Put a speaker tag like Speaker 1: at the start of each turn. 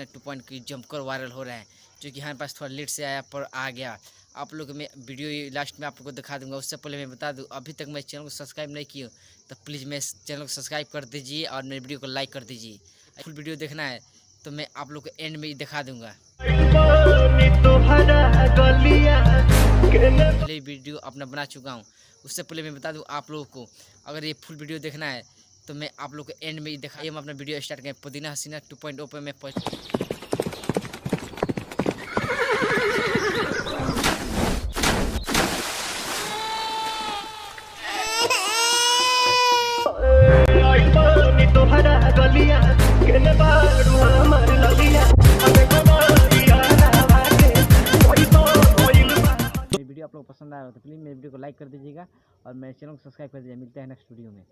Speaker 1: हसीना 2 की जमकर वायरल हो रहा है, जो कि हमारे पास थोड़ा लेट से आया पर आ गया। आप लोग मैं वीडियो लास्ट में आप लोग को दिखा दूंगा। उससे पहले मैं बता दूं, अभी तक मेरे चैनल को सब्सक्राइब नहीं किया तो प्लीज़ मेरे चैनल को सब्सक्राइब कर दीजिए और मेरे वीडियो को लाइक कर दीजिए। फुल वीडियो देखना है तो मैं आप लोग को एंड में ही दिखा दूंगा। पहले वीडियो अपना बना चुका हूँ। उससे पहले मैं बता दूं आप लोगों को, अगर ये फुल वीडियो देखना है तो मैं आप लोग को एंड में ही दिखाइए। हम अपना वीडियो स्टार्ट करें। पुदीना हसीना 2.0 पे मैं वीडियो आप लोग पसंद आया हो तो प्लीज़ मेरे वीडियो को लाइक कर दीजिएगा और मेरे चैनल को सब्सक्राइब कर दीजिए। मिलते हैं नेक्स्ट वीडियो में।